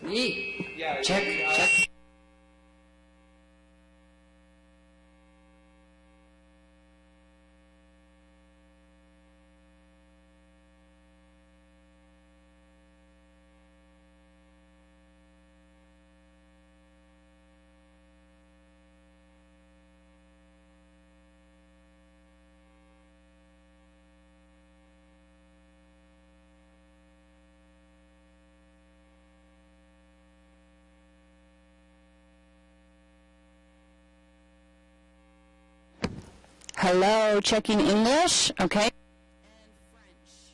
Yeah. Check. Hello, checking English. Okay. And French.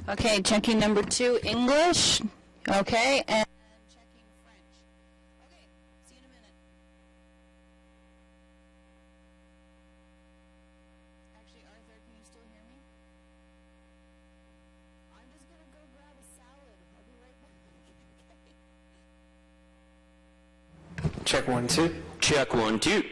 Awesome. Okay, checking number 2, English. Okay, and checking French. Okay, see you in a minute. Actually, Arthur, can you still hear me? I'm just going to go grab a salad. I'll be right back. Okay. Check 1, 2. Check 1, 2.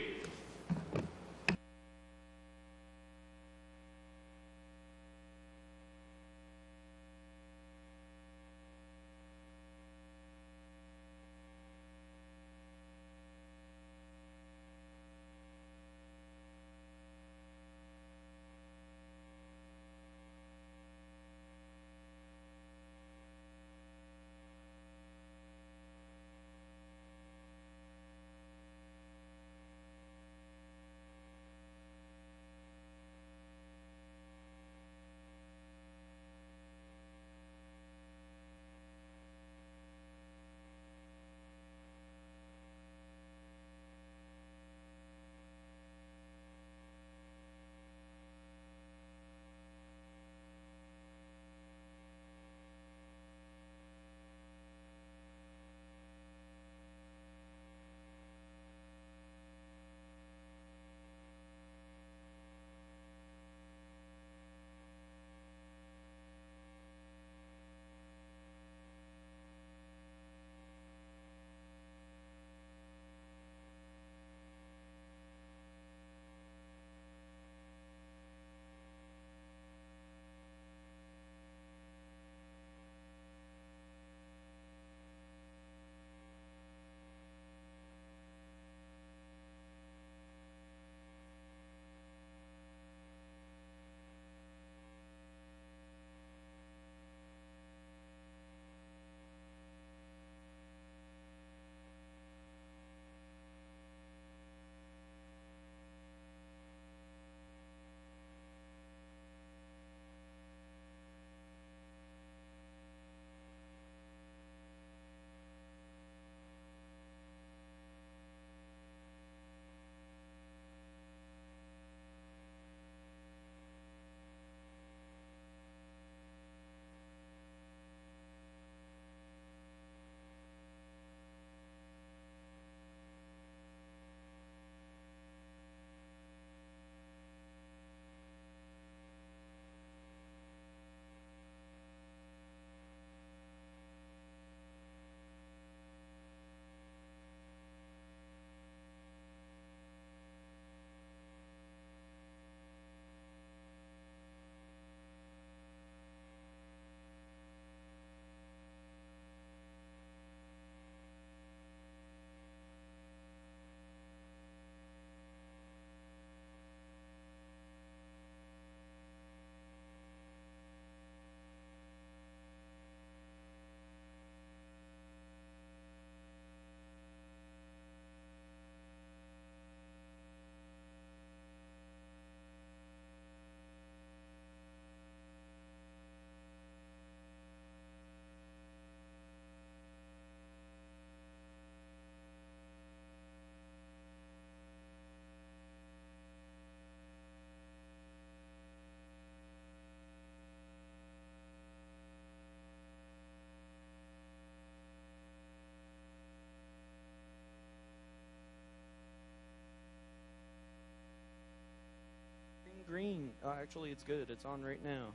Green. Actually, it's good. It's on right now.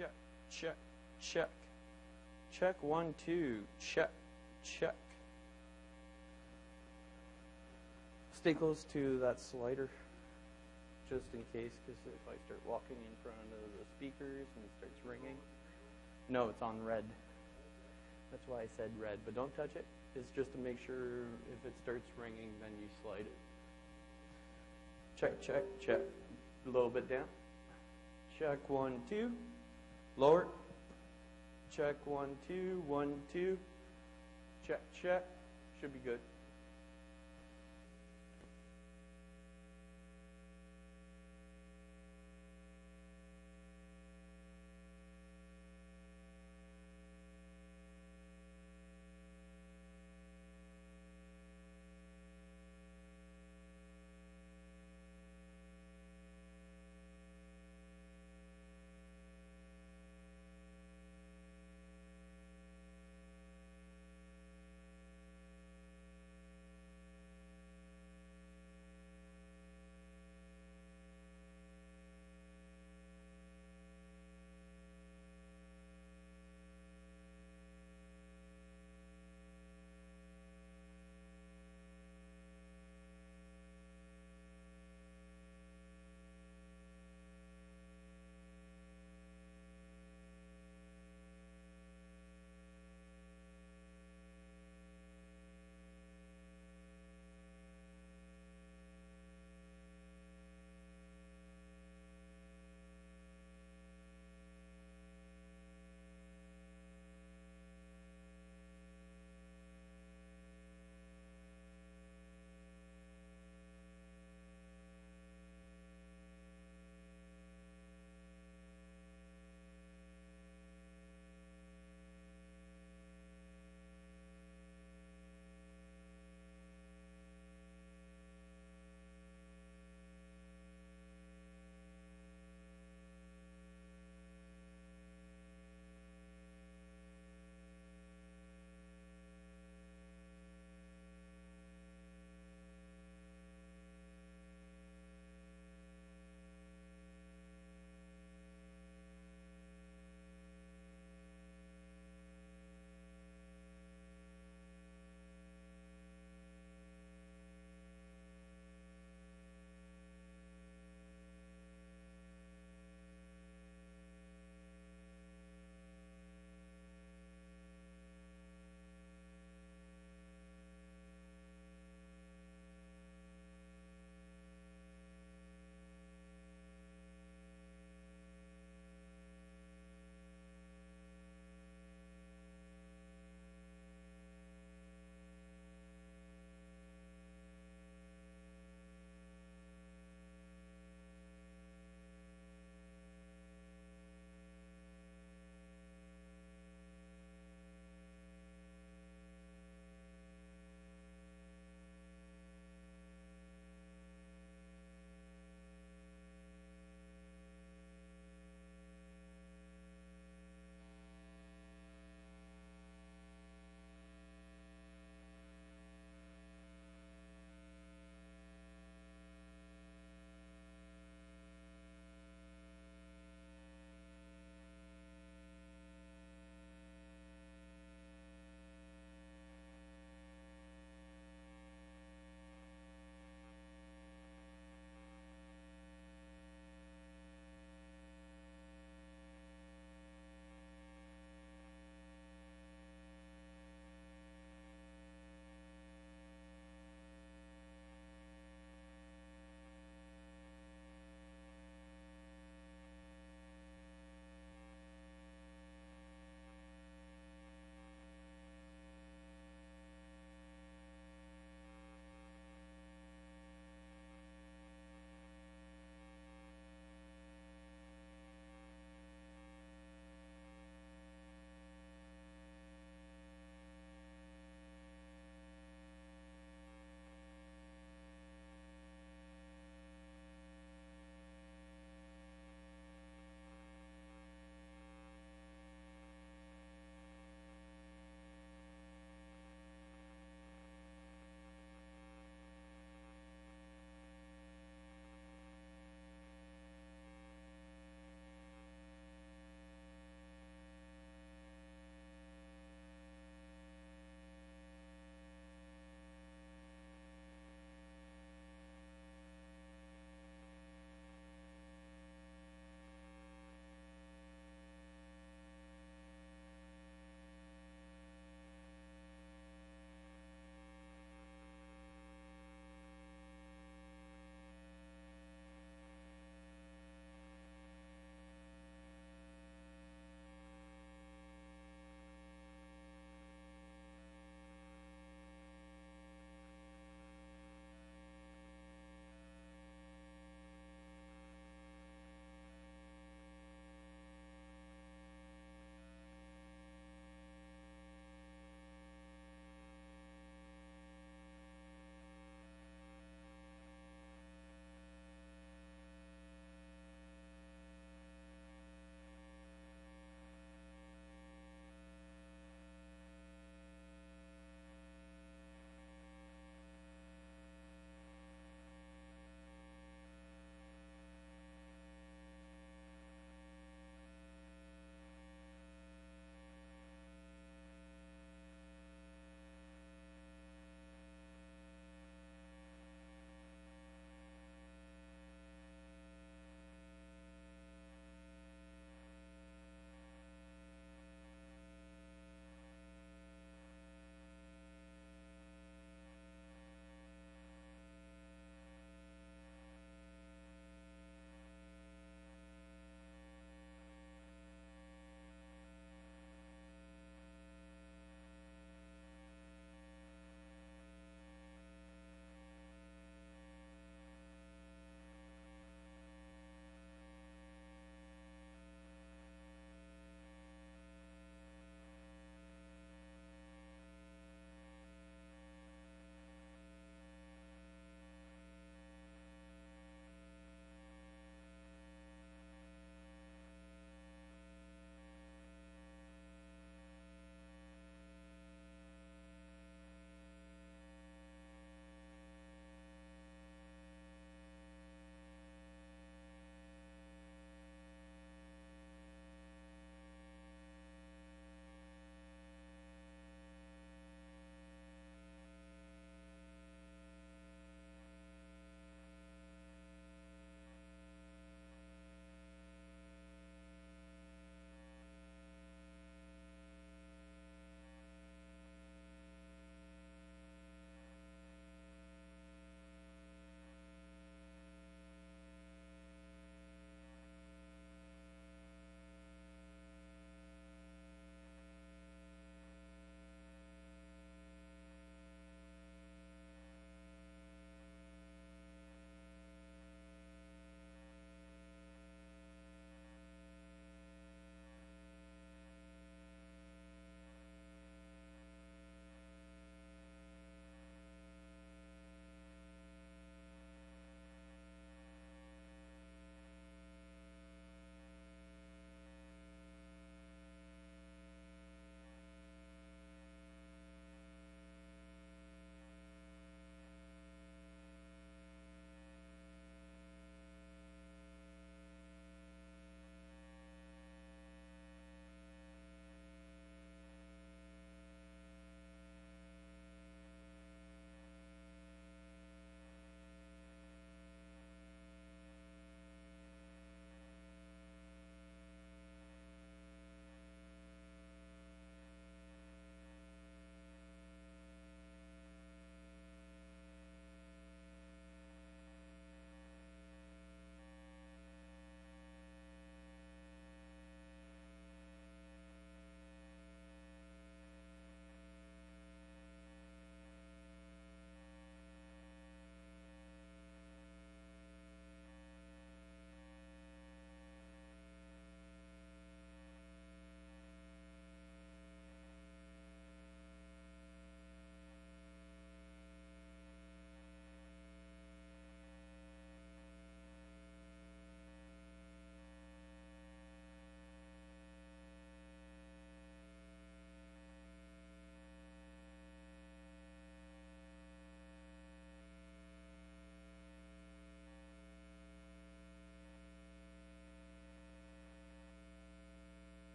check, check, check. Check 1, 2, check, check. Stay close to that slider, just in case, because if I start walking in front of the speakers and it starts ringing. No, it's on red. That's why I said red, but don't touch it. It's just to make sure if it starts ringing, then you slide it. Check, check, check. A little bit down. Check 1, 2. Lower. Check 1, 2, 1, 2. Check, check. Should be good.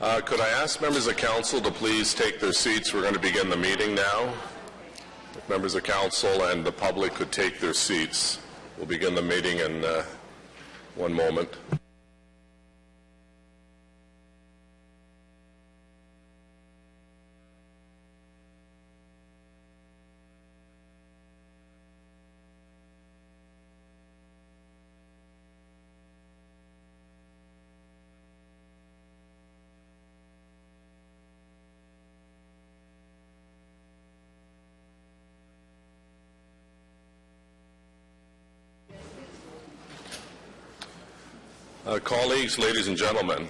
Could I ask members of council to please take their seats? We're going to begin the meeting now. If members of council and the public could take their seats, we'll begin the meeting in one moment. Colleagues, ladies and gentlemen,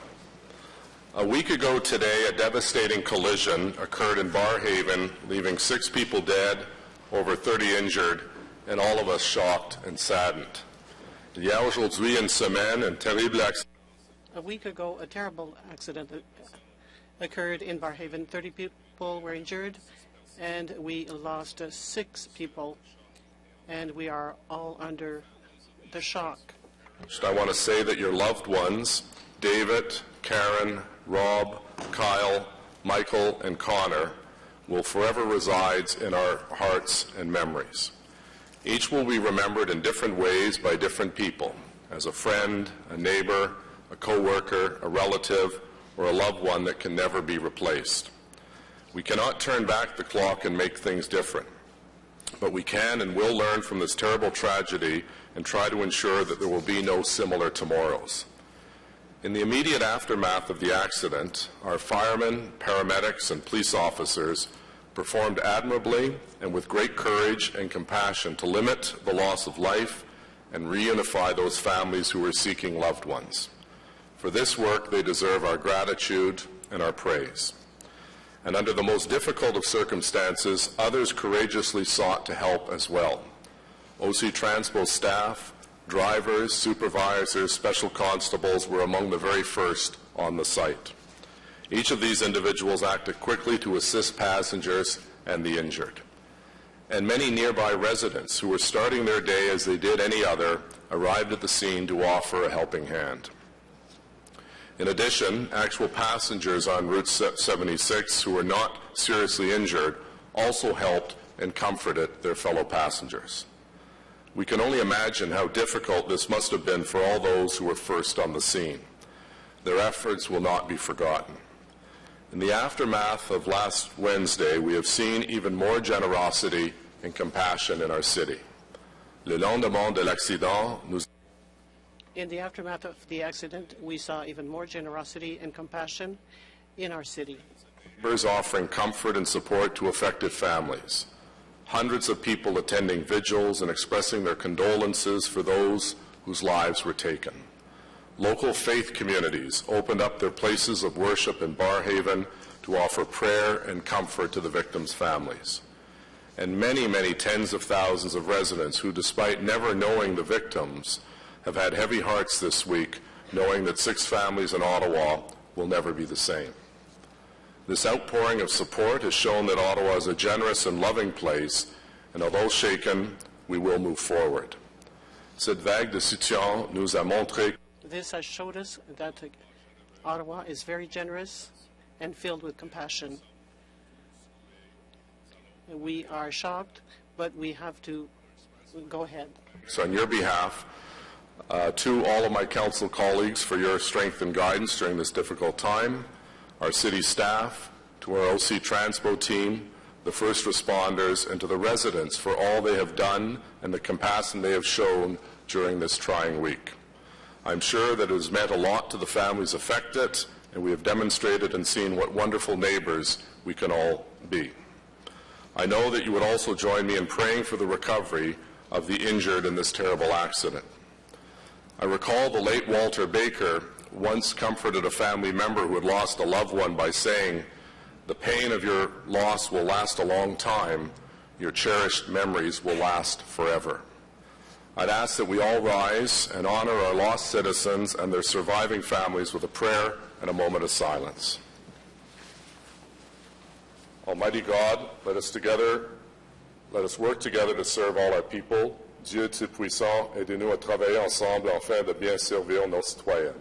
a week ago today, a devastating collision occurred in Barrhaven, leaving 6 people dead, over 30 injured, and all of us shocked and saddened. Il y a aujourd'hui une semaine un terrible accident. A week ago, a terrible accident occurred in Barrhaven. 30 people were injured, and we lost 6 people, and we are all under the shock. I want to say that your loved ones, David, Karen, Rob, Kyle, Michael, and Connor, will forever reside in our hearts and memories. Each will be remembered in different ways by different people, as a friend, a neighbor, a co-worker, a relative, or a loved one that can never be replaced. We cannot turn back the clock and make things different, but we can and will learn from this terrible tragedy and try to ensure that there will be no similar tomorrows. In the immediate aftermath of the accident, our firemen, paramedics, and police officers performed admirably and with great courage and compassion to limit the loss of life and reunify those families who were seeking loved ones. For this work, they deserve our gratitude and our praise. And under the most difficult of circumstances, others courageously sought to help as well. OC Transpo staff, drivers, supervisors, special constables were among the very first on the site. Each of these individuals acted quickly to assist passengers and the injured. And many nearby residents who were starting their day as they did any other arrived at the scene to offer a helping hand. In addition, actual passengers on Route 76 who were not seriously injured also helped and comforted their fellow passengers. We can only imagine how difficult this must have been for all those who were first on the scene. Their efforts will not be forgotten. In the aftermath of last Wednesday, we have seen even more generosity and compassion in our city. Le lendemain de l'accident, nous In the aftermath of the accident, we saw even more generosity and compassion in our city. Neighbors offering comfort and support to affected families. Hundreds of people attending vigils and expressing their condolences for those whose lives were taken. Local faith communities opened up their places of worship in Barrhaven to offer prayer and comfort to the victims' families. And many, many tens of thousands of residents who, despite never knowing the victims, have had heavy hearts this week, knowing that 6 families in Ottawa will never be the same. This outpouring of support has shown that Ottawa is a generous and loving place, and although shaken, we will move forward. Cette vague de soutien nous a montré. This has showed us that Ottawa is very generous and filled with compassion. We are shocked, but we have to go ahead. So on your behalf, to all of my council colleagues for your strength and guidance during this difficult time, our city staff, to our OC Transpo team, the first responders, and to the residents for all they have done and the compassion they have shown during this trying week. I'm sure that it has meant a lot to the families affected, and we have demonstrated and seen what wonderful neighbors we can all be. I know that you would also join me in praying for the recovery of the injured in this terrible accident. I recall the late Walter Baker once comforted a family member who had lost a loved one by saying, "The pain of your loss will last a long time. Your cherished memories will last forever." I'd ask that we all rise and honor our lost citizens and their surviving families with a prayer and a moment of silence. Almighty God, let us work together to serve all our people. Dieu Tout-Puissant, aidez-nous à travailler ensemble afin de bien servir nos citoyens.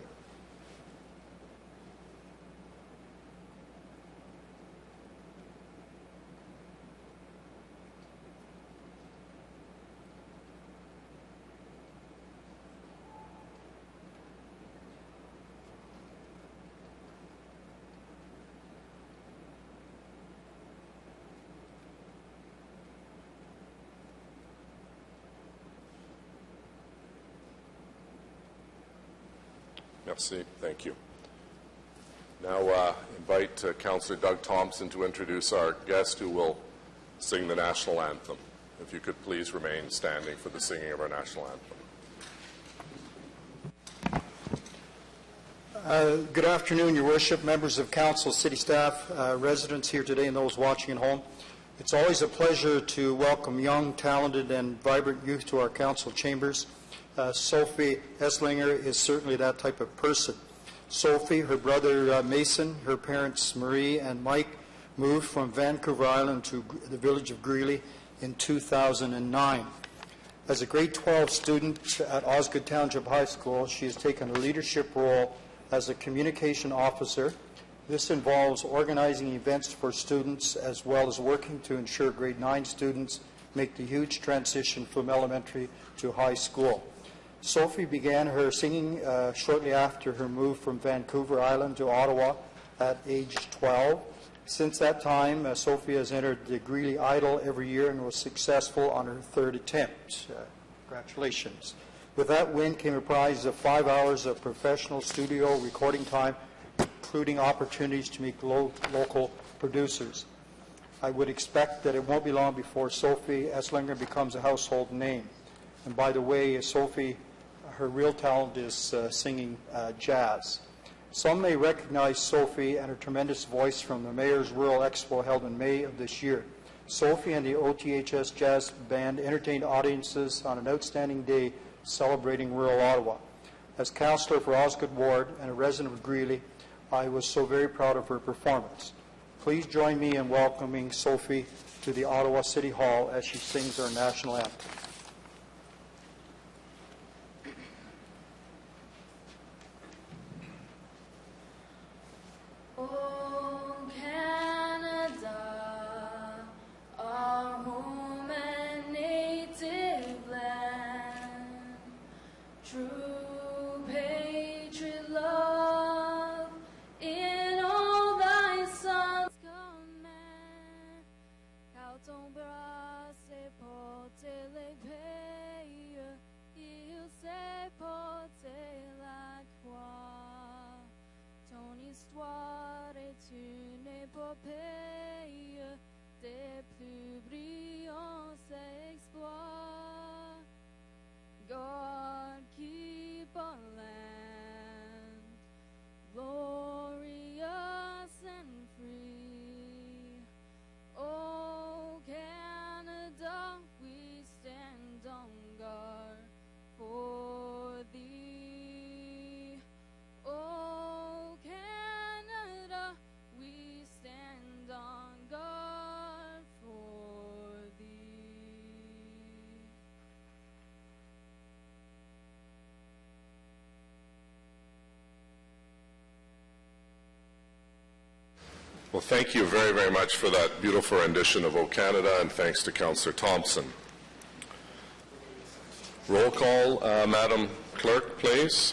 Merci. Thank you. Now invite Councillor Doug Thompson to introduce our guest who will sing the national anthem. If you could please remain standing for the singing of our national anthem. Good afternoon, Your Worship, members of Council, city staff, residents here today, and those watching at home. It's always a pleasure to welcome young, talented, and vibrant youth to our council chambers. Sophie Esslinger is certainly that type of person. Sophie, her brother Mason, her parents Marie and Mike moved from Vancouver Island to the village of Greeley in 2009. As a grade 12 student at Osgood Township High School, she has taken a leadership role as a communication officer. This involves organizing events for students as well as working to ensure grade 9 students make the huge transition from elementary to high school. Sophie began her singing shortly after her move from Vancouver Island to Ottawa at age 12. Since that time, Sophie has entered the Greeley Idol every year and was successful on her third attempt. Congratulations. With that win came a prize of 5 hours of professional studio recording time, including opportunities to meet local producers. I would expect that it won't be long before Sophie Esslinger becomes a household name. And by the way, Sophie, her real talent is singing jazz. Some may recognize Sophie and her tremendous voice from the Mayor's Rural Expo held in May of this year. Sophie and the OTHS Jazz Band entertained audiences on an outstanding day celebrating rural Ottawa. As councillor for Osgood Ward and a resident of Greeley, I was so very proud of her performance. Please join me in welcoming Sophie to the Ottawa City Hall as she sings our national anthem. Oh, Canada, our home and native land, true patriot love in all thy sons command. Car ton bras s'est porté l'épée, il s'est porté la croix. Ton histoire est une épopée des plus brillants exploits. God keep our land glorious and free. Oh, Canada, we stand on guard for thee. Oh, Canada, we stand on guard for thee. Well, thank you very, very much for that beautiful rendition of O Canada, and thanks to Councillor Thompson. Roll call, Madam Clerk, please.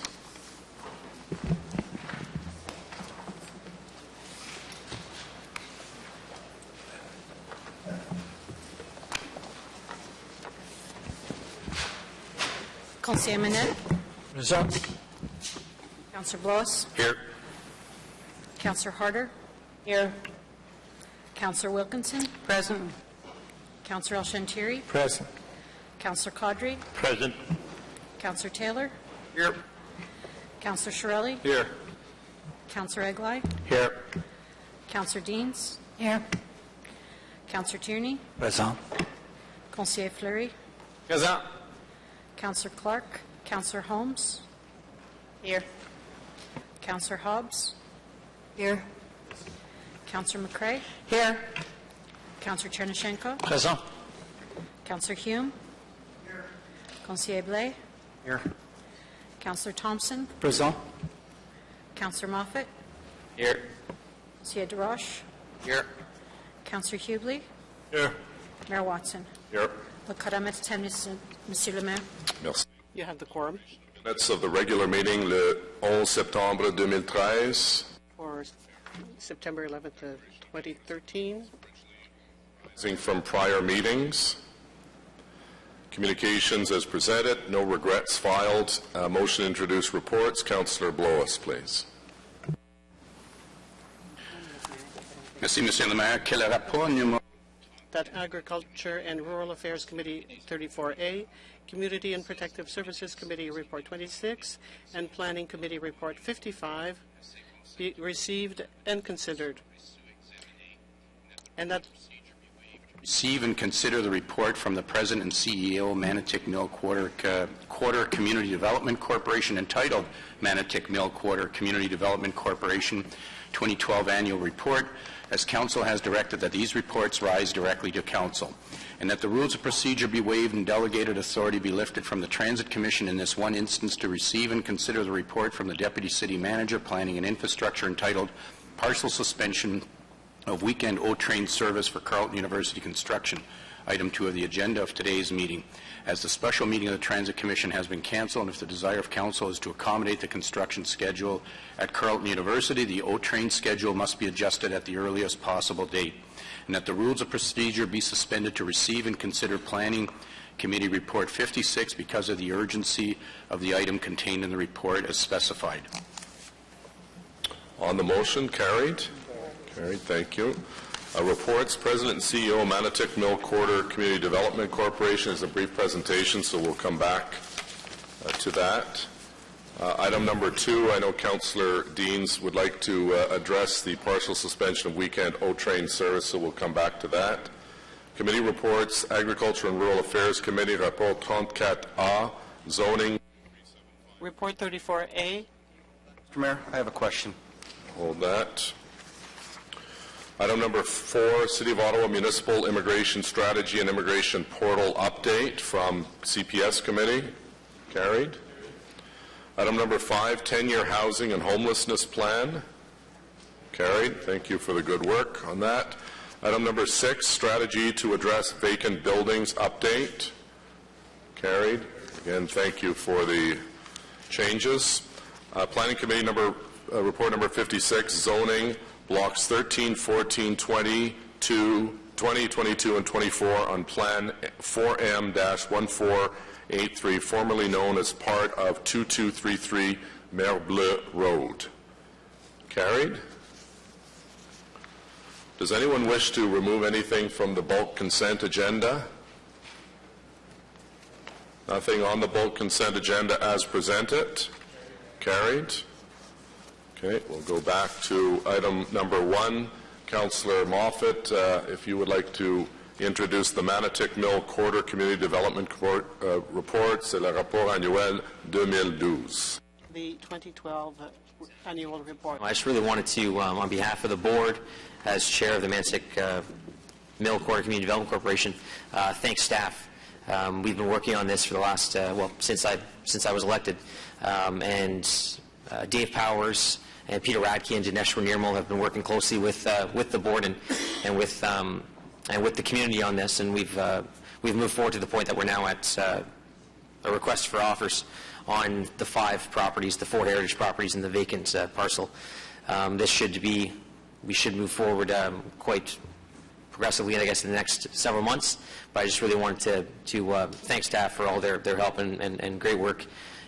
Councillor Manette. Present. Councillor Blois. Here. Councillor Harder. Here. Councillor Wilkinson. Present. Councillor El-Shantiri. Present. Councillor Caudry. Present. Councillor Taylor. Here. Councillor Shirelli. Here. Councillor Eglai. Here. Councillor Deans. Here. Councillor Tierney. Present. Conseiller Fleury. Present. Councillor Clark. Councillor Holmes. Here. Councillor Hobbs. Here. Councillor McCrae. Here. Councillor Chernyshenko. Present. Councillor Hume. Here. Conseiller Blais. Here. Councillor Thompson. Present. Councillor Moffat. Here. Conseiller DeRoche. Here. Councillor Hubley. Here. Mayor Watson. Here. Le quorum est établi, Monsieur le Maire. Merci. You have the quorum Minutes of the regular meeting le 11 septembre 2013. for September 11th, 2013. From prior meetings. Communications as presented, no regrets filed. Motion to introduce reports. Councillor Blois, please. Merci, Monsieur le Maire. Quel rapport numéro? That Agriculture and Rural Affairs Committee 34A, Community and Protective Services Committee Report 26, and Planning Committee Report 55 be received and considered. And that Receive and consider the report from the President and CEO, Manotick Mill Quarter Community Development Corporation, entitled Manotick Mill Quarter Community Development Corporation 2012 Annual Report, as Council has directed that these reports rise directly to Council, and that the rules of procedure be waived and delegated authority be lifted from the Transit Commission in this one instance to receive and consider the report from the Deputy City Manager, Planning and Infrastructure, entitled Partial Suspension of Weekend O-Train Service for Carleton University Construction, item 2 of the agenda of today's meeting. As the special meeting of the Transit Commission has been canceled, and if the desire of Council is to accommodate the construction schedule at Carleton University, the O-Train schedule must be adjusted at the earliest possible date, and that the rules of procedure be suspended to receive and consider Planning Committee Report 56 because of the urgency of the item contained in the report as specified. On the motion, carried. Carried, thank you. Reports, President and CEO, Manotick Mill Quarter Community Development Corporation is a brief presentation, so we'll come back to that. Item number 2, I know Councillor Deans would like to address the partial suspension of weekend O-Train service, so we'll come back to that. Committee reports, Agriculture and Rural Affairs Committee, Rapport 34A, Zoning. Report 34A. Mr. Mayor, I have a question. Hold that. Item number 4, City of Ottawa Municipal Immigration Strategy and Immigration Portal Update from CPS Committee. Carried. Item number 5, 10-year Housing and Homelessness Plan. Carried. Thank you for the good work on that. Item number 6, Strategy to Address Vacant Buildings Update. Carried. Again, thank you for the changes. Planning Committee report number 56, Zoning, Blocks 13, 14, 20, 22, and 24 on Plan 4M-1483, formerly known as part of 2233 Mer Bleu Road. Carried. Does anyone wish to remove anything from the bulk consent agenda? Nothing on the bulk consent agenda as presented. Carried. Okay, we'll go back to item number 1. Councillor Moffat, if you would like to introduce the Manotick Mill Quarter Community Development Report, c'est le rapport annuel 2012. The 2012 annual report. I just really wanted to, on behalf of the board, as chair of the Manotick Mill Quarter Community Development Corporation, thank staff. We've been working on this for the last, since I was elected, and Dave Powers and Peter Radke and Dinesh Nirmal have been working closely with the board and with the community on this, and we've moved forward to the point that we're now at a request for offers on the 5 properties, the 4 heritage properties and the vacant parcel. We should move forward quite progressively, I guess, in the next several months. But I just really wanted to thank staff for all their help and great work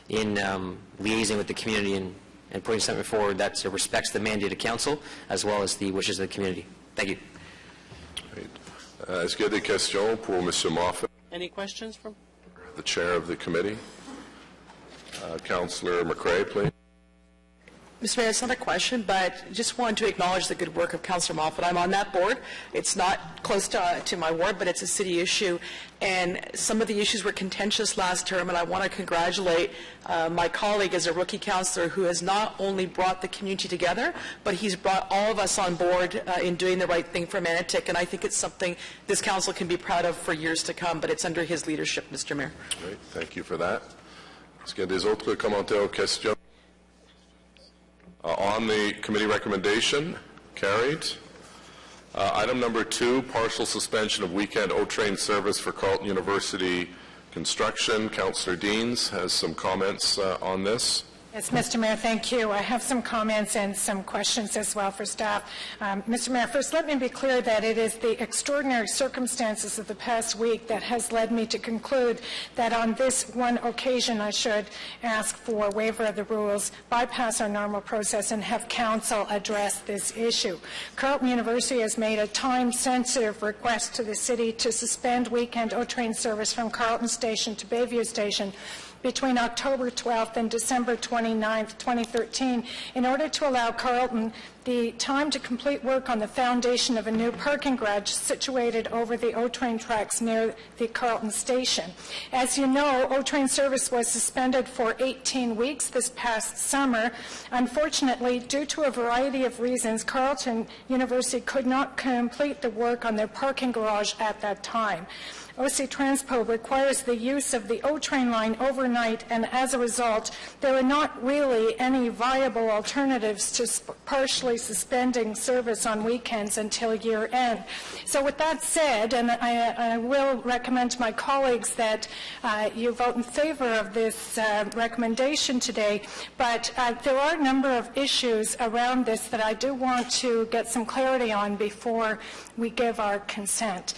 in liaising with the community and putting something forward that respects the mandate of council as well as the wishes of the community. Thank you. Est-ce qu'il y a des questions pour M. Moffat? Any questions from? The chair of the committee. Councillor McRae, please. Mr. Mayor, it's not a question, but just wanted to acknowledge the good work of Councillor Moffat. I'm on that board. It's not close to my ward, but it's a city issue. And some of the issues were contentious last term, and I want to congratulate my colleague as a rookie councillor who has not only brought the community together, but he's brought all of us on board in doing the right thing for Manotick, and I think it's something this council can be proud of for years to come, but it's under his leadership, Mr. Mayor. Great. Thank you for that. Est-ce qu'il y a des autres commentaires ou questions? On the committee recommendation, carried. Item number 2, partial suspension of weekend O-Train service for Carleton University construction. Councillor Deans has some comments on this. Yes, Mr. Mayor, thank you. I have some comments and some questions as well for staff. Mr. Mayor, first let me be clear that it is the extraordinary circumstances of the past week that has led me to conclude that on this one occasion I should ask for waiver of the rules, bypass our normal process, and have council address this issue. Carleton University has made a time-sensitive request to the city to suspend weekend O-train service from Carleton Station to Bayview Station between October 12th and December 29th, 2013, in order to allow Carleton the time to complete work on the foundation of a new parking garage situated over the O-train tracks near the Carleton station. As you know, O-train service was suspended for 18 weeks this past summer. Unfortunately, due to a variety of reasons, Carleton University could not complete the work on their parking garage at that time. OC Transpo requires the use of the O-train line overnight, and as a result, there are not really any viable alternatives to partially suspending service on weekends until year end. So with that said, and I will recommend to my colleagues that you vote in favor of this recommendation today, but there are a number of issues around this that I do want to get some clarity on before we give our consent.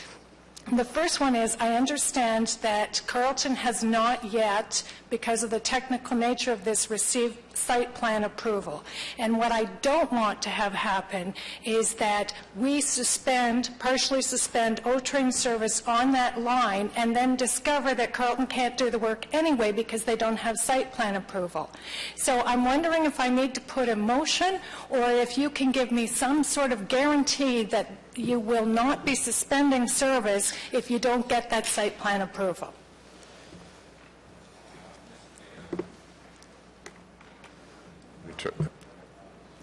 The first one is, I understand that Carleton has not yet, because of the technical nature of this, received site plan approval. And what I don't want to have happen is that we partially suspend O-train service on that line and then discover that Carleton can't do the work anyway because they don't have site plan approval. So I'm wondering if I need to put a motion, or if you can give me some sort of guarantee that you will not be suspending service if you don't get that site plan approval.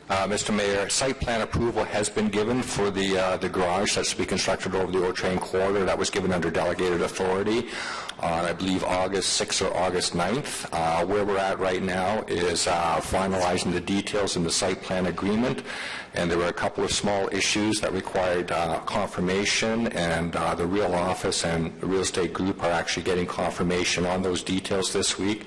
Mr. Mayor, site plan approval has been given for the garage that's to be constructed over the O-train corridor. That was given under delegated authority on, I believe, August 6th or August 9th. Where we're at right now is finalizing the details in the site plan agreement, and there were a couple of small issues that required confirmation, and the real office and the real estate group are actually getting confirmation on those details this week.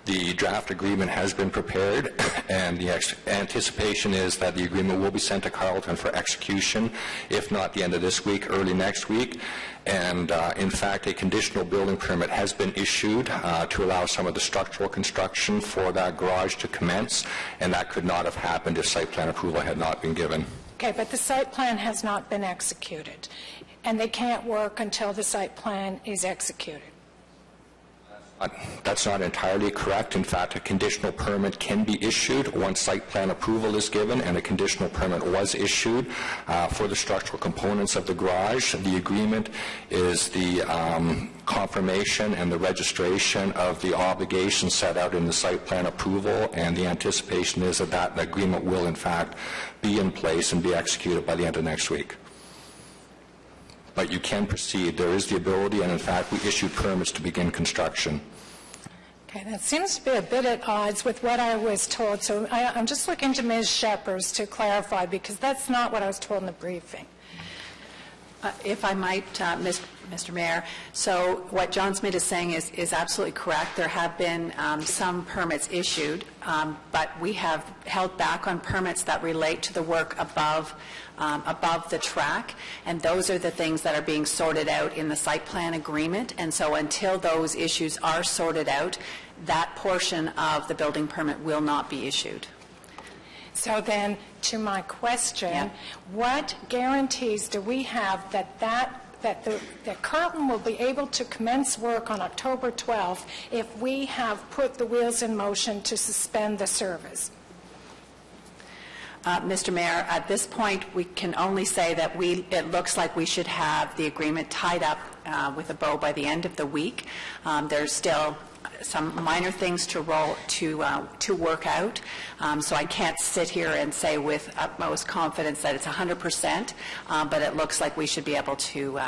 The draft agreement has been prepared, and the anticipation is that the agreement will be sent to Carleton for execution, if not the end of this week, early next week. And in fact, a conditional building permit has been issued to allow some of the structural construction for that garage to commence, and that could not have happened if site plan approval had not been given. Okay, but the site plan has not been executed, and they can't work until the site plan is executed. That's not entirely correct. In fact, a conditional permit can be issued once site plan approval is given, and a conditional permit was issued for the structural components of the garage. The agreement is the confirmation and the registration of the obligations set out in the site plan approval, and the anticipation is that that agreement will, in fact, be in place and be executed by the end of next week. But you can proceed. There is the ability, and in fact, we issued permits to begin construction. Okay, that seems to be a bit at odds with what I was told. So I'm just looking to Ms. Shepherd to clarify, because that's not what I was told in the briefing. If I might, Mr. Mayor, so what John Smith is saying is absolutely correct. There have been some permits issued, but we have held back on permits that relate to the work above the track, and those are the things that are being sorted out in the site plan agreement. And so until those issues are sorted out, that portion of the building permit will not be issued. So then, to my question, what guarantees do we have that Carleton will be able to commence work on October 12th if we have put the wheels in motion to suspend the service? Mr. Mayor, at this point, we can only say that it looks like we should have the agreement tied up with a bow by the end of the week. There's still some minor things to work out, so I can't sit here and say with utmost confidence that it's 100%, but it looks like we should be able to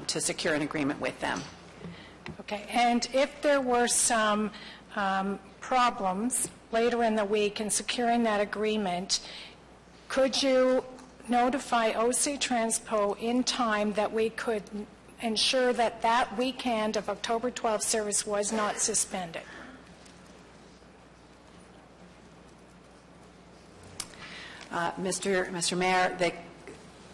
secure an agreement with them. Okay, and if there were some problems later in the week in securing that agreement, could you notify OC Transpo in time that we could ensure that that weekend of October 12th service was not suspended? Mr. Mayor,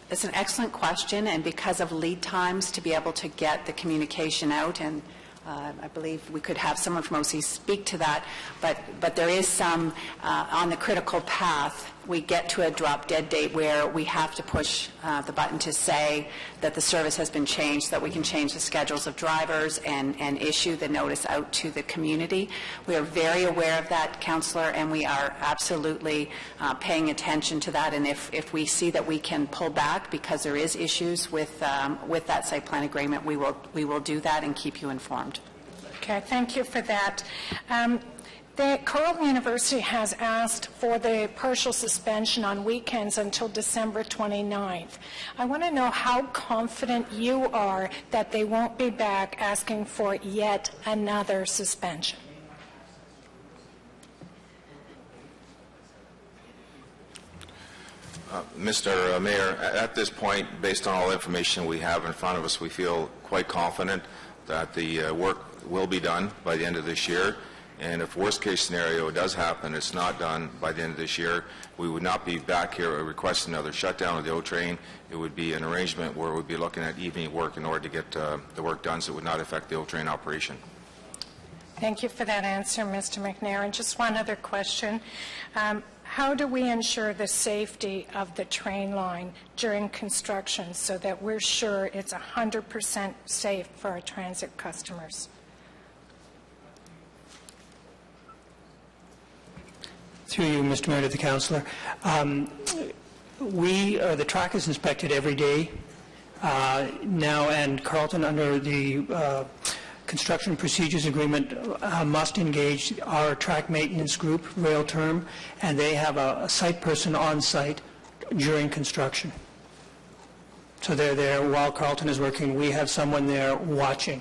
it's an excellent question, and because of lead times to be able to get the communication out, and I believe we could have someone from OC speak to that, but there is some on the critical path. We get to a drop-dead date where we have to push the button to say that the service has been changed, that we can change the schedules of drivers and issue the notice out to the community. We are very aware of that, Councillor, and we are absolutely paying attention to that. And if we see that we can pull back because there is issues with that site plan agreement, we will do that and keep you informed. Okay, thank you for that. The Carleton University has asked for the partial suspension on weekends until December 29th. I want to know how confident you are that they won't be back asking for yet another suspension. Mr. Mayor, at this point, based on all the information we have in front of us, we feel quite confident that the work will be done by the end of this year. And if worst-case scenario does happen, it's not done by the end of this year, we would not be back here requesting another shutdown of the O train. It would be an arrangement where we'd be looking at evening work in order to get the work done so it would not affect the O train operation. Thank you for that answer, Mr. McNair. And just one other question. How do we ensure the safety of the train line during construction so that we're sure it's 100% safe for our transit customers? Through you, Mr. Mayor, to the councillor. The track is inspected every day now, and Carleton, under the construction procedures agreement, must engage our track maintenance group, Rail Term, and they have a site person on site during construction. So they're there while Carleton is working. We have someone there watching.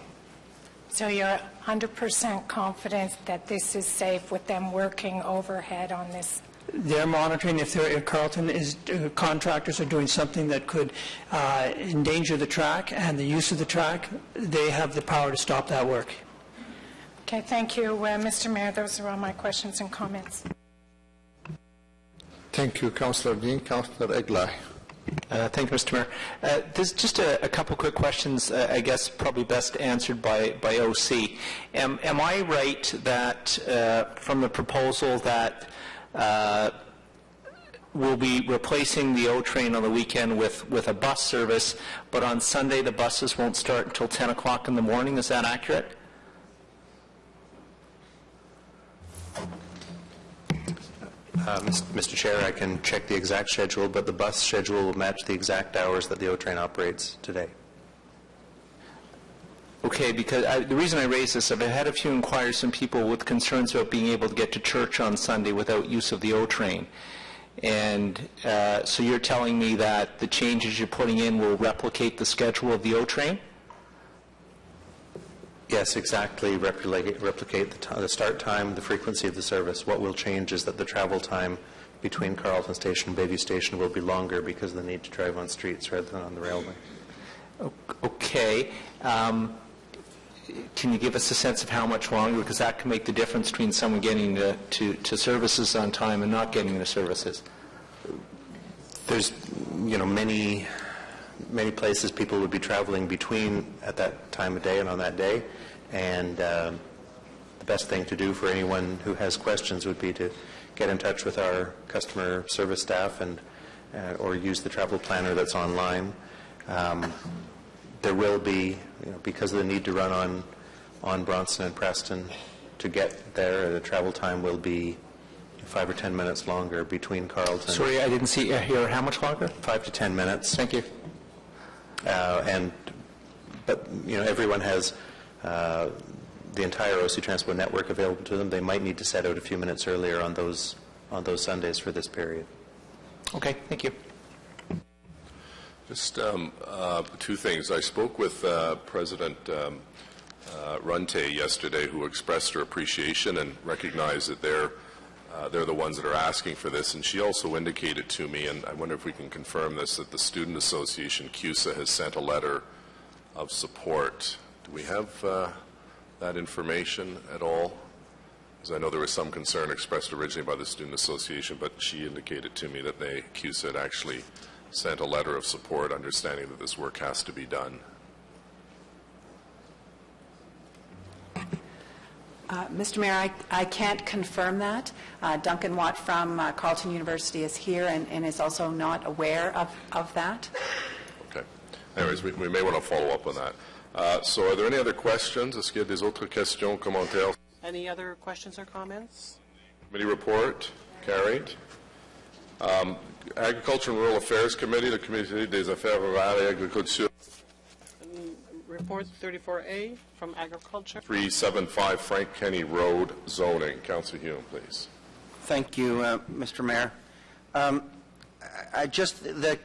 So you're 100% confident that this is safe with them working overhead on this? They're monitoring if Carleton is contractors are doing something that could endanger the track and the use of the track. They have the power to stop that work. Okay, thank you, Mr. Mayor. Those are all my questions and comments. Thank you, Councillor Dean. Councillor Eglai. Thank you, Mr. Mayor. There's just a couple quick questions, I guess probably best answered by OC. Am I right that from the proposal that we'll be replacing the O train on the weekend with a bus service, but on Sunday the buses won't start until 10 o'clock in the morning? Is that accurate? Mr. Chair, I can check the exact schedule, but the bus schedule will match the exact hours that the O train operates today. Okay, because the reason I raise this, I've had a few inquiries from people with concerns about being able to get to church on Sunday without use of the O train. And so you're telling me that the changes you're putting in will replicate the schedule of the O train? Yes, exactly. Replicate the start time, the frequency of the service. What will change is that the travel time between Carleton Station and Bayview Station will be longer because of the need to drive on streets rather than on the railway. Okay. Can you give us a sense of how much longer? Because that can make the difference between someone getting to services on time and not getting the services. There's, many places people would be traveling between at that time of day and on that day, and the best thing to do for anyone who has questions would be to get in touch with our customer service staff and or use the travel planner that's online. There will be, because of the need to run on Bronson and Preston to get there, the travel time will be 5 or 10 minutes longer between Carleton. Sorry, I didn't hear how much longer? 5 to 10 minutes. Thank you. But everyone has the entire OC Transport network available to them. They might need to set out a few minutes earlier on those Sundays for this period. Okay, thank you. Just two things. I spoke with President Runte yesterday, who expressed her appreciation and recognized that they're the ones that are asking for this. And she also indicated to me, and I wonder if we can confirm this, that the Student Association, CUSA, has sent a letter of support. Do we have that information at all? Because I know there was some concern expressed originally by the Student Association, but she indicated to me that they, QSID, actually sent a letter of support, understanding that this work has to be done. Mr. Mayor, I can't confirm that. Duncan Watt from Carleton University is here and is also not aware of that. Okay. Anyways, we may want to follow up on that. So are there any other questions? Est-ce qu'il y a des autres questions, commentaires? Any other questions or comments? Committee report, carried. Agriculture and Rural Affairs Committee, the Committee des Affaires Rurales et Agriculture. Report 34A from Agriculture. 375 Frank Kenny Road, zoning. Councillor Hume, please. Thank you, Mr. Mayor. The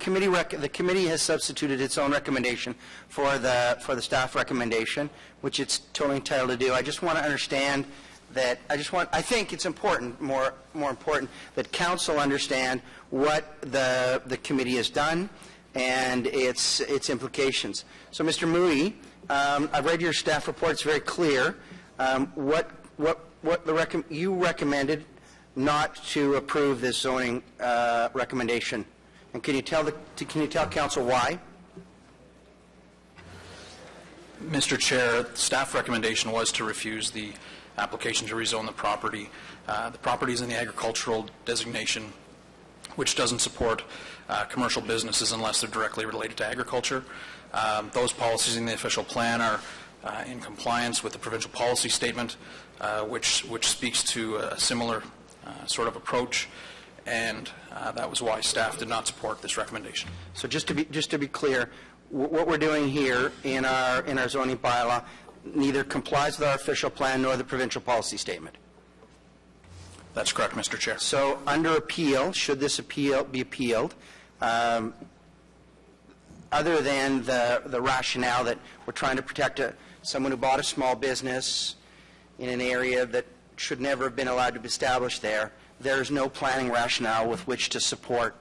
committee has substituted its own recommendation for the staff recommendation, which it's totally entitled to do. I just want to understand that I think it's important, more important, that council understand what the committee has done and its implications. So, Mr. Mui, I've read your staff report. It's very clear. You recommended not to approve this zoning recommendation, and can you tell council why? Mr. Chair, staff recommendation was to refuse the application to rezone the property. The property is in the agricultural designation, which doesn't support commercial businesses unless they're directly related to agriculture. Those policies in the official plan are in compliance with the provincial policy statement, which speaks to a similar sort of approach, and that was why staff did not support this recommendation. So just to be clear, what we're doing here in our zoning bylaw neither complies with our official plan nor the provincial policy statement. That's correct, Mr. Chair. So under appeal, should this appeal be appealed, other than the rationale that we're trying to protect someone who bought a small business in an area that should never have been allowed to be established there, there's no planning rationale with which to support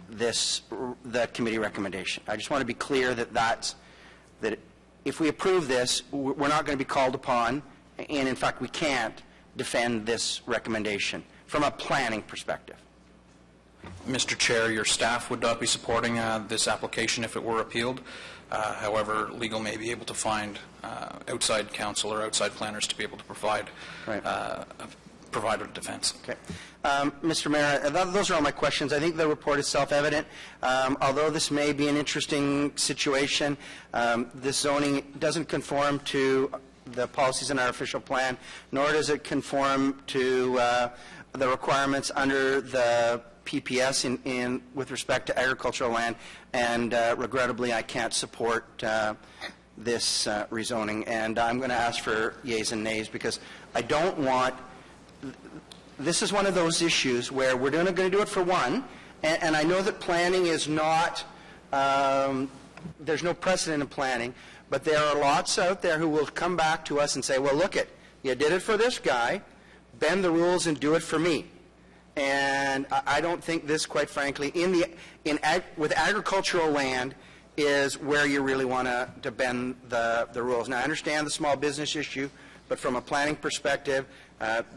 the committee recommendation. I just want to be clear that if we approve this, we're not going to be called upon, and in fact we can't defend this recommendation from a planning perspective. Mr. Chair, your staff would not be supporting this application if it were appealed. However, legal may be able to find outside counsel or outside planners to be able to provide a defense. Okay. Mr. Mayor, those are all my questions. I think the report is self-evident. Although this may be an interesting situation, this zoning doesn't conform to the policies in our official plan, nor does it conform to the requirements under the PPS with respect to agricultural land, and regrettably I can't support this rezoning, and I'm going to ask for yeas and nays because I don't want. This is one of those issues where we're going to do it for one, and I know that planning is not, there's no precedent in planning, but there are lots out there who will come back to us and say, well, look you did it for this guy, bend the rules and do it for me. And I don't think this, quite frankly, with agricultural land is where you really want to bend the rules. Now, I understand the small business issue, but from a planning perspective,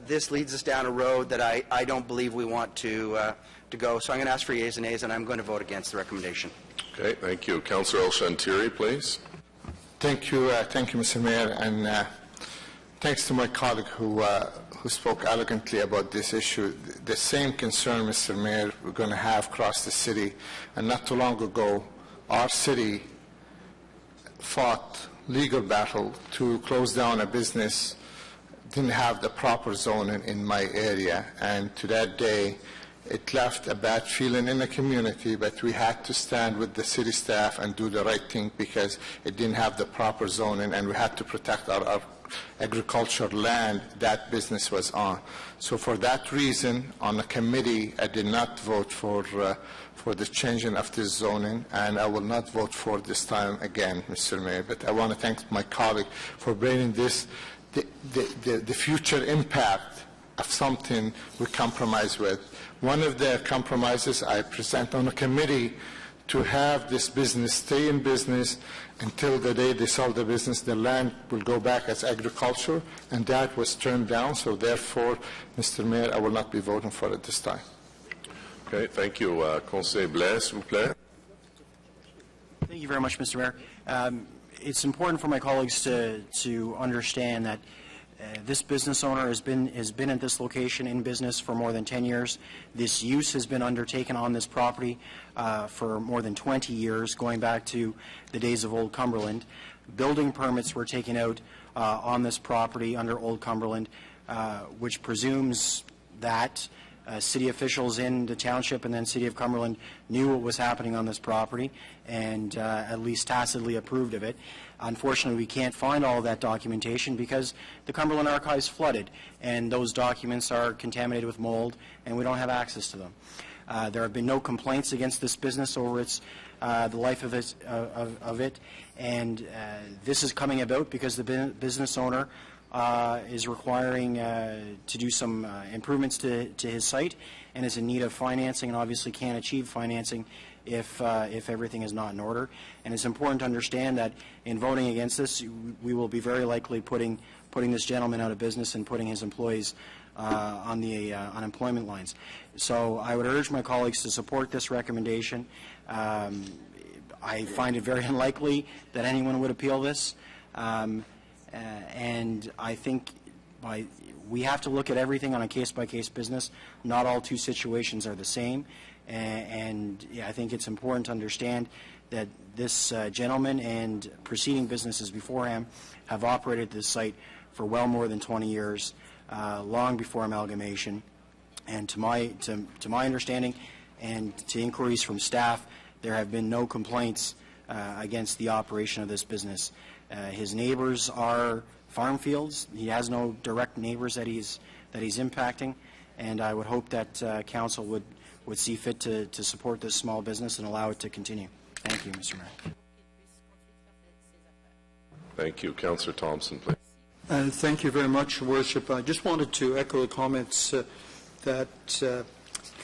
this leads us down a road that I don't believe we want to go. So I'm going to ask for yeas and nays, and I'm going to vote against the recommendation. Okay, thank you. Councillor El Shantiri, please. Thank you, Mr. Mayor, and thanks to my colleague who spoke elegantly about this issue. The same concern, Mr. Mayor, we're going to have across the city. And not too long ago, our city fought legal battle to close down a business, didn't have the proper zoning in my area, and to that day, it left a bad feeling in the community, but we had to stand with the city staff and do the right thing because it didn't have the proper zoning, and we had to protect our agricultural land that business was on. So for that reason, on the committee, I did not vote for the changing of this zoning, and I will not vote for this time again, Mr. Mayor. But I want to thank my colleague for bringing this, the future impact of something we compromise with. One of the compromises I present on the committee to have this business stay in business until the day they sell the business. The land will go back as agriculture, and that was turned down. So therefore, Mr. Mayor, I will not be voting for it this time. Okay, thank you. Conseil Blais, s'il vous plaît. Thank you very much, Mr. Mayor. It's important for my colleagues to understand that this business owner has been at this location in business for more than 10 years. This use has been undertaken on this property for more than 20 years, going back to the days of Old Cumberland. Building permits were taken out on this property under Old Cumberland, which presumes that city officials in the township and then City of Cumberland knew what was happening on this property and at least tacitly approved of it. Unfortunately, we can't find all of that documentation because the Cumberland archives flooded, and those documents are contaminated with mold, and we don't have access to them. There have been no complaints against this business over the life of it, and this is coming about because the business owner is requiring to do some improvements to his site and is in need of financing, and obviously can't achieve financing if everything is not in order. And it's important to understand that in voting against this, we will be very likely putting this gentleman out of business and putting his employees on the unemployment lines. So I would urge my colleagues to support this recommendation. I find it very unlikely that anyone would appeal this. And I think we have to look at everything on a case-by-case business. Not all two situations are the same. And I think it's important to understand that this gentleman and preceding businesses before him have operated this site for well more than 20 years, long before amalgamation. And to my understanding and to inquiries from staff, there have been no complaints against the operation of this business. His neighbors are farm fields. He has no direct neighbors that he's impacting, and I would hope that council would see fit to support this small business and allow it to continue. Thank you, Mr. Mayor. Thank you. Councillor Thompson, please. Thank you very much, Your Worship. I just wanted to echo the comments that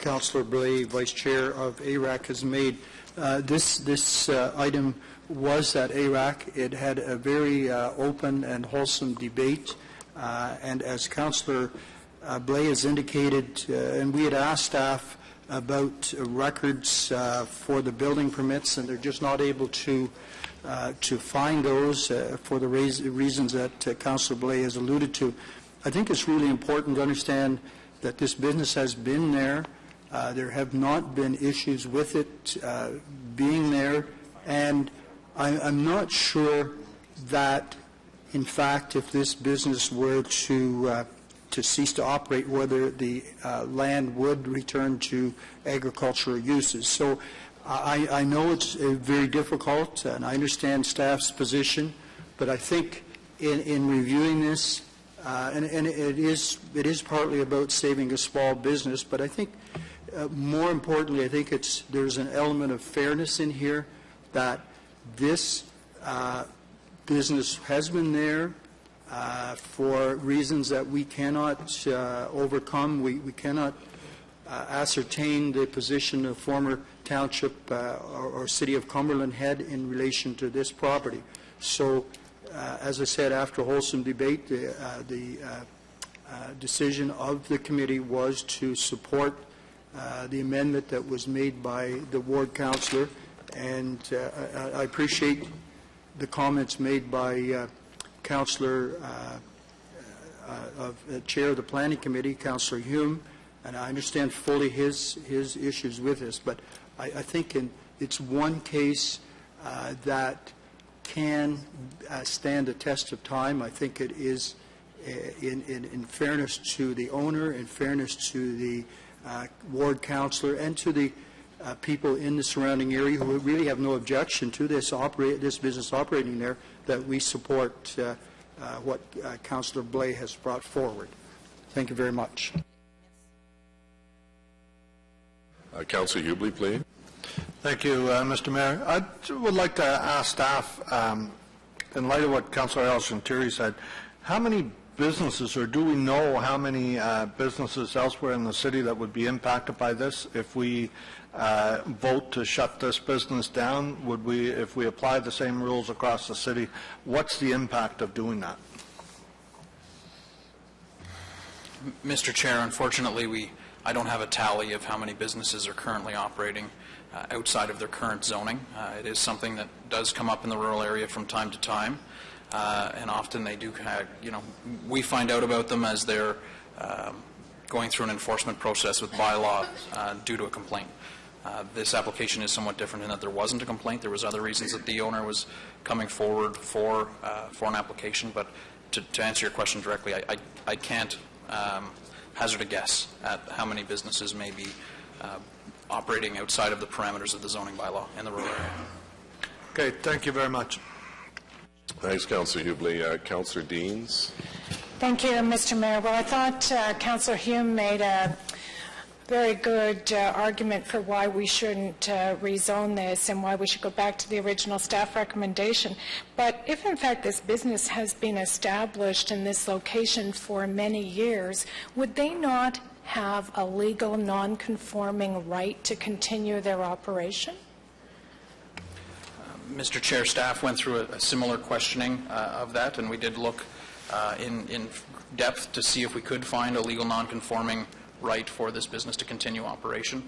Councillor Blais, Vice Chair of ARAC, has made. This item was at ARAC. It had a very open and wholesome debate, and as Councillor Blais has indicated, and we had asked staff about records for the building permits, and they're just not able to find those for the reasons that Councillor Blais has alluded to. I think it's really important to understand that this business has been there. There have not been issues with it being there, and I'm not sure that, in fact, if this business were to cease to operate, whether the land would return to agricultural uses. So I know it's very difficult, and I understand staff's position, but I think in reviewing this, and it is partly about saving a small business, but I think more importantly, I think there's an element of fairness in here that this business has been there for reasons that we cannot overcome. We cannot ascertain the position of former township or City of Cumberland had in relation to this property. So, as I said, after a wholesome debate, the decision of the committee was to support the amendment that was made by the ward councillor, and I appreciate the comments made by Councillor, Chair of the Planning Committee, Councillor Hume, and I understand fully his issues with this, but I think it's one case that can stand the test of time. I think it is, in fairness to the owner, in fairness to the ward councillor, and to the people in the surrounding area who really have no objection to this business operating there, that we support what Councillor Blais has brought forward. Thank you very much. Councillor Hubley, please. Thank you, Mr. Mayor. I would like to ask staff, in light of what Councillor Ellison-Terry said, how many businesses, or do we know how many businesses elsewhere in the city that would be impacted by this if we vote to shut this business down? Would we, if we apply the same rules across the city, what's the impact of doing that? Mr. Chair, unfortunately, I don't have a tally of how many businesses are currently operating outside of their current zoning. It is something that does come up in the rural area from time to time, and often they do, we find out about them as they're going through an enforcement process with bylaw due to a complaint. This application is somewhat different in that there wasn't a complaint. There was other reasons that the owner was coming forward for an application, but to answer your question directly, I can't hazard a guess at how many businesses may be operating outside of the parameters of the zoning bylaw in the rural area. Okay, thank you very much. Thanks, Councillor Hubley. Councillor Deans. Thank you, Mr. Mayor. Well, I thought Councillor Hume made a very good argument for why we shouldn't rezone this and why we should go back to the original staff recommendation. But if, in fact, this business has been established in this location for many years, would they not have a legal non-conforming right to continue their operation? Mr. Chair, staff went through a similar questioning of that, and we did look in depth to see if we could find a legal non-conforming right for this business to continue operation.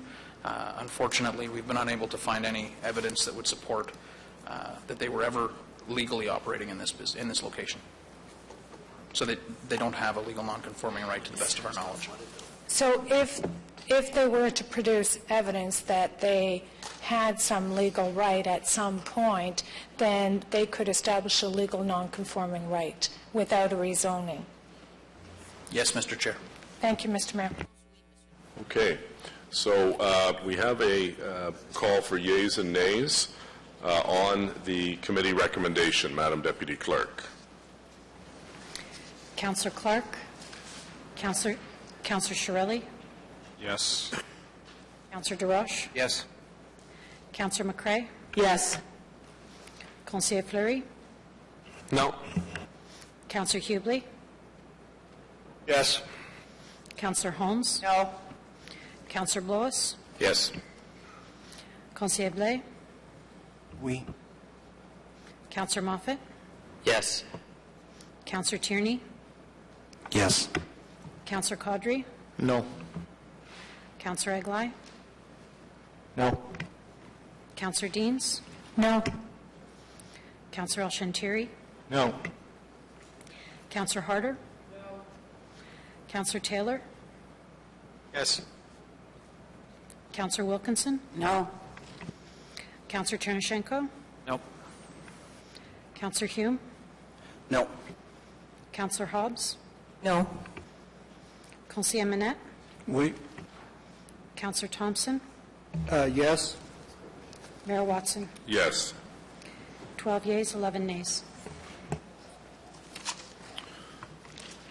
Unfortunately, we've been unable to find any evidence that would support that they were ever legally operating in this location. So they don't have a legal non-conforming right to the best of our knowledge. So if they were to produce evidence that they had some legal right at some point, then they could establish a legal non-conforming right without a rezoning. Yes, Mr. Chair. Thank you, Mr. Mayor. Okay, so we have a call for yeas and nays on the committee recommendation, Madam Deputy Clerk. Councillor Clark, Councillor Shirelli, Yes. Councillor DeRoche, Yes. Councillor McCrae, Yes. Conseiller Fleury, No. Councillor Hubley, Yes. Councillor Holmes, No. Councillor Blois, Yes. Conseiller Blais, Oui. Councillor Moffat, Yes. Councillor Tierney, Yes. Councillor Caudry, No. Councillor Eglai, No. Councillor Deans, No. Councillor El-Shantiri, No. Councillor Harder, Councillor Taylor, Yes. Councillor Wilkinson, No. Councillor Chernyshenko, Nope. Councillor Hume, No. Councillor Hobbs, No. Conseiller Manette, Oui. Councillor Thompson, Yes. Mayor Watson. Yes. 12 yeas, 11 nays.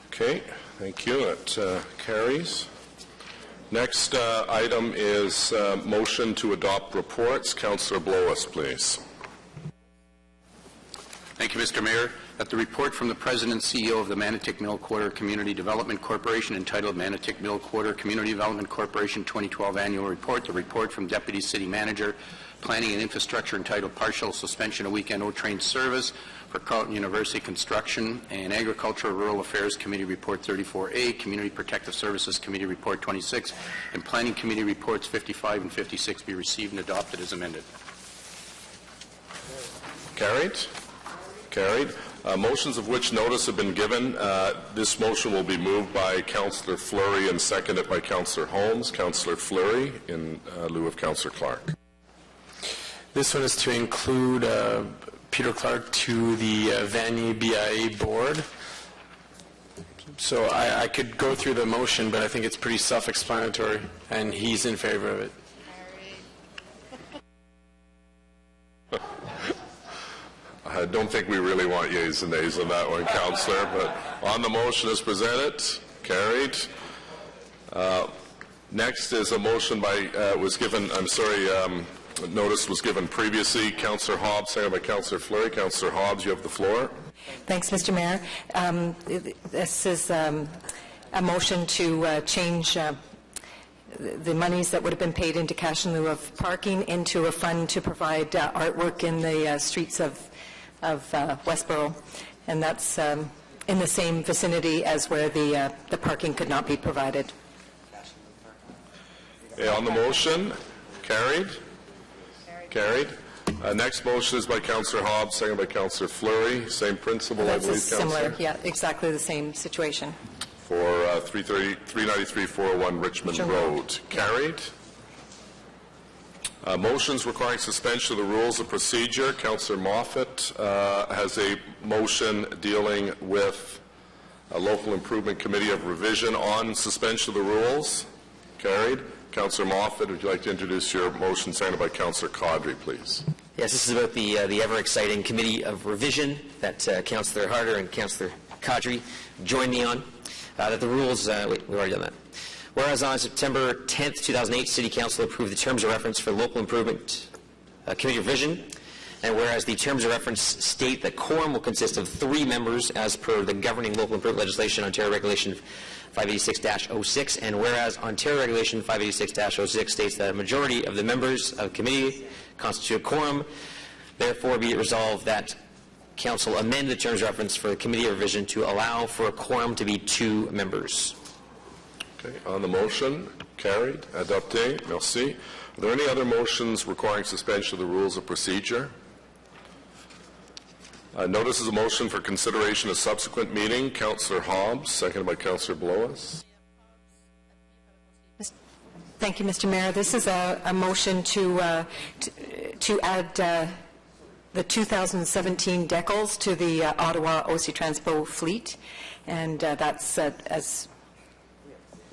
Okay, thank you. It carries. Next item is motion to adopt reports. Councillor Blois, please. Thank you, Mr. Mayor. That the report from the President and CEO of the Manotick Mill Quarter Community Development Corporation entitled Manotick Mill Quarter Community Development Corporation 2012 Annual Report, the report from Deputy City Manager, Planning and Infrastructure entitled Partial Suspension of Weekend O-Train Service for Carleton University Construction, and Agricultural Rural Affairs Committee Report 34A, Community Protective Services Committee Report 26, and Planning Committee Reports 55 and 56 be received and adopted as amended. Carried? Carried. Motions of which notice have been given. This motion will be moved by Councillor Fleury and seconded by Councillor Holmes. Councillor Fleury in lieu of Councillor Clark. This one is to include Peter Clark to the Vanier BIA board. So I could go through the motion, but I think it's pretty self-explanatory, and he's in favor of it. I don't think we really want yeas and nays on that one, Councillor, but on the motion as presented, carried. Next is a motion by, notice was given previously. Councillor Hobbs, seconded by Councillor Fleury. Councillor Hobbs, you have the floor. Thanks, Mr. Mayor. This is a motion to change the monies that would have been paid into cash in lieu of parking into a fund to provide artwork in the streets of Westboro. And that's in the same vicinity as where the parking could not be provided. Okay, on the motion, carried? Carried. Next motion is by Councillor Hobbs, second by Councillor Fleury. Same principle, I believe, Councillor? Similar, yeah, exactly the same situation. For 393-401 Richmond Road. Carried. Motions requiring suspension of the rules of procedure. Councillor Moffat has a motion dealing with a local improvement committee of revision on suspension of the rules. Carried. Councillor Moffat, would you like to introduce your motion, seconded by Councillor Caudry, please? Yes, this is about the ever-exciting committee of revision that Councillor Harder and Councillor Caudry joined me on. That the rules, we've already done that. Whereas on September 10th, 2008, City Council approved the terms of reference for local improvement committee revision, and whereas the terms of reference state that quorum will consist of 3 members as per the governing local improvement legislation, Ontario Regulation 586-06, and whereas Ontario Regulation 586-06 states that a majority of the members of the committee constitute a quorum, therefore be it resolved that Council amend the terms of reference for the committee of revision to allow for a quorum to be 2 members. Okay, on the motion, carried. Adopté. Merci. Are there any other motions requiring suspension of the rules of procedure? Notice is a motion for consideration of subsequent meeting. Councillor Hobbs, seconded by Councillor Blois. Thank you, Mr. Mayor. This is a motion to add the 2017 decals to the Ottawa OC Transpo fleet, and that's as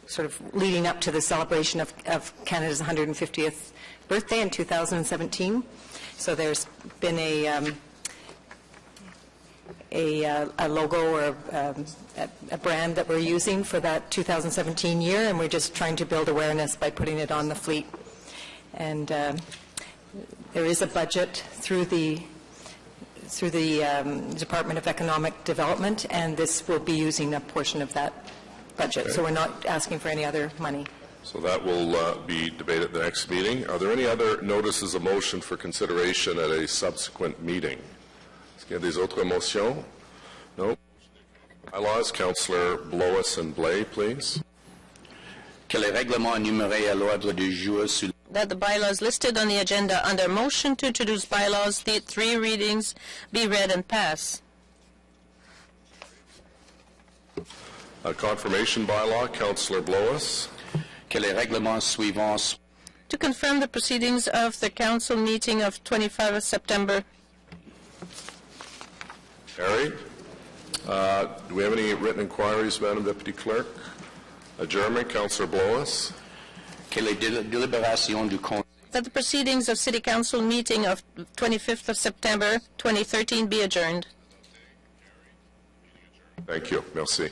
sort of leading up to the celebration of Canada's 150th birthday in 2017. So there's been a logo or a brand that we're using for that 2017 year, and we're just trying to build awareness by putting it on the fleet. And there is a budget through the Department of Economic Development, and this will be using a portion of that budget. Okay. So we're not asking for any other money. So that will be debated at the next meeting. Are there any other notices of motion for consideration at a subsequent meeting? Est-ce qu'il y a des autres motions? No. Bylaws, Councillor Blois and Blais, please. Que le règlement énuméré à l'ordre du jour sur that the bylaws listed on the agenda under motion to introduce bylaws, the 3 readings, be read and pass. A confirmation bylaw, Councillor Blois. Que les règlements suivants. To confirm the proceedings of the council meeting of 25th September. Carried. Do we have any written inquiries, Madam Deputy Clerk? Adjournment, Councillor Blois. Que les délibérations du Conseil. That the proceedings of City Council meeting of 25th of September 2013 be adjourned. Thank you. Merci.